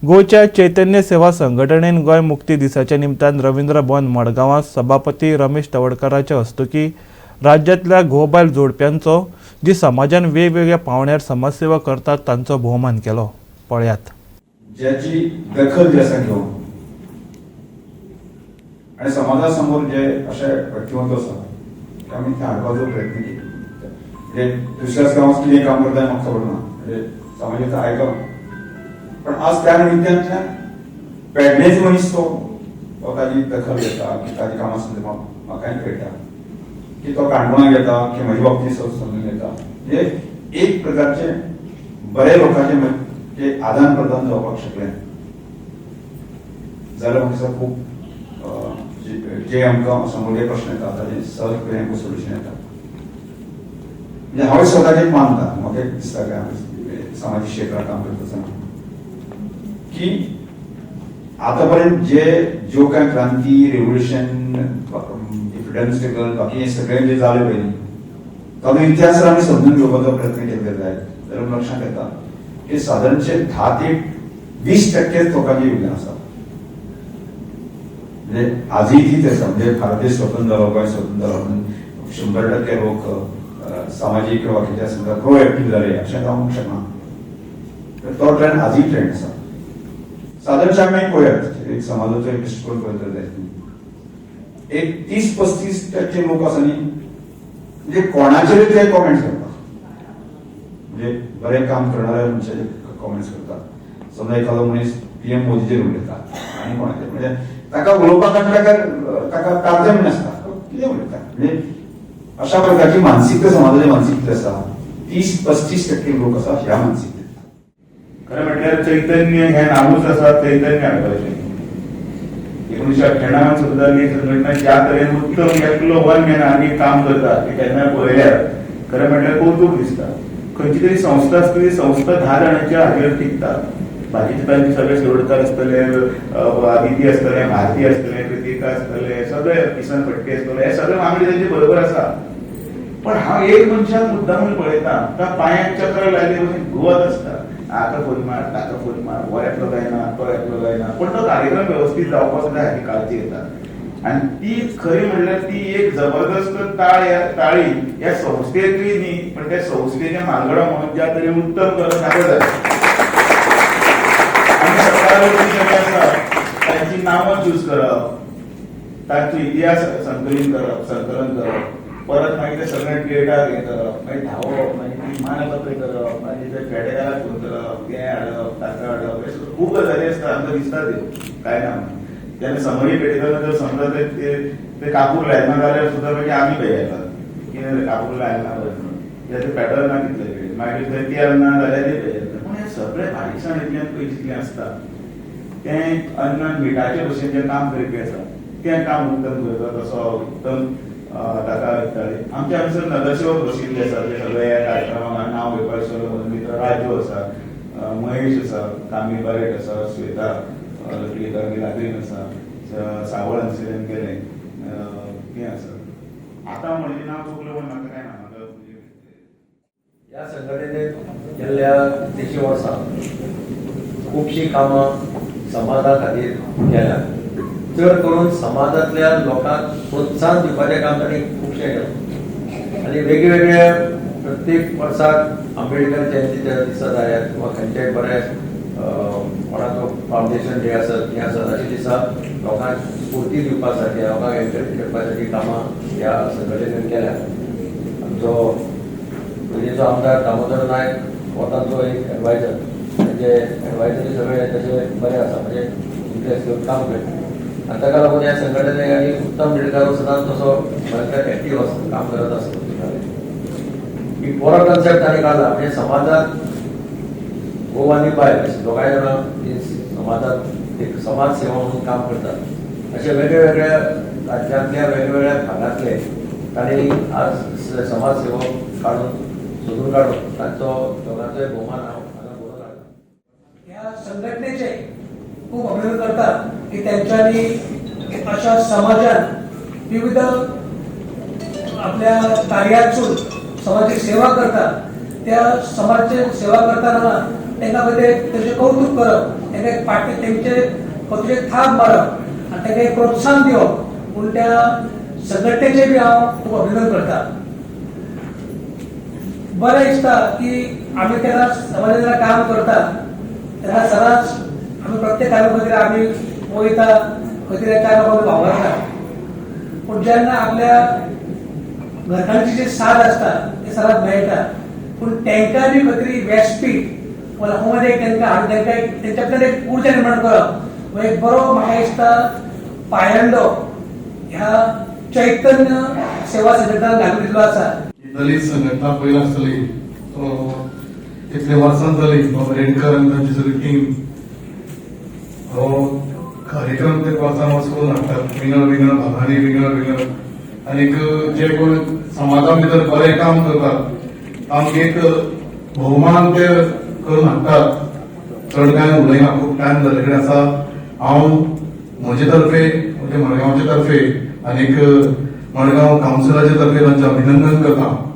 गोंयच्या चैतन्य सेवा संघटनेन गोंय मुक्ती दिसाच्या निमतान रवींद्र भवन मडगांवां सभापती रमेश तवडकरांच्या हस्तुकी राज्यांतल्या घोबायल जोडप्यांचो जी समाजान वेगवेगळ्या पावंड्यार समाजसेवा करतात तांचो भोवमान केलो. पळयात. ज्याची दखल जी आसा घेवन आनी समाजा समोर जे अशे व्यक्तिमत्व आसा ते आमी ते हाडपाचो प्रयत्न केलो. म्हणजे दुसऱ्याच गांवांत कितें काम करता म्हाका खबर ना, म्हणजे समाजाचें आयकप. पण आज त्या निमित्तान पेडणेच मनीस तो ताची दखल घेता की ताची कामां संदर्भात म्हाकाय कळटा की तो काणकोणाक येता की म्हजे बाबतींत समजून घेता. म्हणजे एक प्रकारचे बरे लोकांचे आदान प्रदान जावपाक शकलें जाल्यार म्हाका दिसता खूब जे आमकां समोरचे प्रश्न येता ताचे सहजपणे सोल्युशन येता. म्हणजे हांव स्वताचेर मानता, म्हाका दिसता की हांव सामाजीक क्षेत्रांत काम करता आसतना की आतापर्यंत ज्यो काय क्रांती, रेव्होल्युशन, फ्रिडम स्ट्रगल, बाकी हे सगळे जे जाले पयलीं ताचो इतिहास आमी समजून घेवपाचो प्रयत्न केले जाय जाल्यार लक्षांत येता की सादारणशे 10 ते 20% लोकांचे योगदान आसा. म्हणजे आजही तीच आसा. म्हणजे भारत देश स्वतंत्र जालो, गोंय स्वतंत्र जालो, 100% लोक सामाजीक वा कितें आसा प्रोएक्टीव जाले अशें जावंक शकना. तो ट्रेंड आजही ट्रेंड आसा. साधारणशे आमी पळयात एक समाजाचो एक दृश्टिकोन पळयतले जायत एक 30-35% लोक आसा न्ही, म्हणजे कोणाचेर ते कॉमेंट्स करतात. म्हणजे बरें काम करणाऱ्या मनशाचेर कॉमेंट्स करतात. समजा एखादो मनीस PM मोदीचेर उलयता आनी कोणाचेर, म्हणजे ताका उलोवपाक ताका तारतम्य नासता, कितें उलयता. म्हणजे अशा प्रकारची मानसिकता समाजाची मानसिकता आसा. 30-35% लोक आसा ह्या मानसिकतेत. खरं म्हटल्यार चैतन्य हे नावूच आसा, चैतन्य हाडपाचें. 1998 सुद्दां ही संघटना ज्या तरेन उत्तम एकलो वन मॅन आनी काम करता ते केन्ना पळयल्यार खरें म्हटल्यार कौतूक दिसता. खंयची तरी संस्था आसतली, संस्था 10 जाणांच्या हाजेर टिकता. बाकीचे तांचे सगळे शिरोडकार आसतले, आदिती आसतले, भारती आसतले, कृतिका आसतले, सगळे किसन फटके आसतले, हे सगळे वांगडी तांचे बरोबर आसा. पण हांव एक मनशाक मुद्दामून पळयता, ताका पांयाक चक्र लायले भशेन घुंवत आसता. हाका फोन मार, ताका फोन मार, हो एकलो जायना, तो एकलो जायना. पण तो कार्यक्रम व्यवस्थीत जावपाक जाय हाची काळजी येता. आनी ती खरी म्हणल्यार ती एक जबरदस्त ताळी ह्या संस्थेतली न्ही, पण त्या संस्थेच्या मालगडो म्हणून ज्या तरी उत्तम करत हाडप जाय. आनी सरकार आसा तांची नांवां चूज करप, तांचो इतिहास संकलन करप, परत मागीर ते सगळे डेटा हे करप, मागीर धांवप, मागीर ती मानपत्र करप, मागीर ते फेडेकाराक फोन करप, तें हाडप, ताका हाडप, हे खूब गजाली आसता. आमकां दिसता त्यो काय ना. जेन्ना समरी पेटयतना जर समजा ते कापूर लायना जाल्यार सुद्दां मागीर आमी पळयतात कितें कापूर लायना म्हणून, कित्याक ते पेटना कितले वेळ, मागीर थंय तेल ना जाल्यार ते पळयतात. पूण हे सगळे बारीकसाणींतल्यान पळय जितलें आसता तें अन्न मिठाचे भशेन जें काम करपी आसा तें काम उत्तम करता. तसो उत्तम ताका विकताले. आमच्या हांगसर नगरसेवक बशिल्ले आसा, ते सगळे कार्यक्रमाक नांव घेवपाक मित्र राजू आसा, महेश आसा, कामी बारेट आसा, श्वेता लागीन आसा, सावळ हांगसरल्यान गेले तें आसा. आतां म्हणजे नांव चुकलो पूण म्हाका काय ना. ह्या संघटनेन गेल्ल्या 30 वर्सां खुबशीं कामां समाजा खातीर केल्यात. चड करून समाजांतल्या लोकांक प्रोत्साहन दिवपाचें काम तांणी खुबशें केलें. आनी वेगवेगळ्या प्रत्येक वर्साक आंबेडकर जयंतीच्या दिसा जाल्यार किंवा खंयचेय बरें कोणाचो फावंडेशन डे आसत, हें आसत, अशे दिसा लोकांक स्फूर्ती दिवपा साठी, लोकांक एनकरेज करपा साठी कामां ह्या संघटनेन केल्यात. आमचो पयलींचो आमदार दामोदर नायक हो तांचो एक एडवायजर, म्हणजे एडवायजरी सगळे तशे बरे आसा, म्हणजे इंट्रस्ट घेवन काम करता. आनी ताका लागून ह्या संघटनेक आनी उत्तम मिडगांव सदांच तसो भयंकर एक्टीव आसता, काम करत आसता. एक बरो कन्सेप्ट तांणी काडला, म्हणजे समाजात गोव आनी बायल दोगांय जाणां समाजात एक समाज सेवा म्हणून काम करतात. अशे वेगवेगळ्या राज्यांतल्या वेगवेगळ्या भागांतले तांणी आज समाज सेवक काडून सोदून काडून तांचो दोगांचोय भोवमान हांव हांगा बरोवन हाडला. ह्या संघटनेचे खूप अभिनंदन करतात की त्यांच्यानी अशा समाजात विविध आपल्या कार्यातून समाजाची सेवा करतात. त्या समाजाची सेवा करताना त्यांना त्याचे कौतुक करप तांकां पाटी तेंचे खंयचे थाप मारप आनी तांकां एक प्रोत्साहन दिवप म्हूण त्या संघटनेचे बी हांव खूब अभिनंदन करता. बरें दिसता की आमी केन्ना समाजान जेन्ना काम करता तेन्ना सदांच आमी प्रत्येक कामा खातीर आमी वयता खंय तरी चार लोकांक वावरता, पूण जेन्ना आपल्या घरकांची जी साथ आसता ती सदांच मेळटा, पूण तांकां बी खंय तरी व्यासपीठ वा लोकां एक तांकां तेंच्यातल्यान एक उर्जा निर्माण करप हो एक बरो म्हाका दिसता पायंडो ह्या चैतन्य सेवा संघटनान घालून दिल्लो आसा. दलित संघटना पयली आसतली तितले वर्सां जाली रेडकर आनी तांची सगळी टीम हो कार्यक्रम ते वर्सां वर्स करून हाडटात. विंगड भागांनी आनीक जे कोण समाजा भितर बरें काम करतात तांकां एक भोवमान ते करून हाडटात. चड कांय उलयना, खूब टायम जाले कडेन आसा. हांव म्हजे तर्फे म्हणजे मडगांवचे तर्फे आनीक मडगांव कावन्सिलाचे तर्फे तांचे अभिनंदन करता.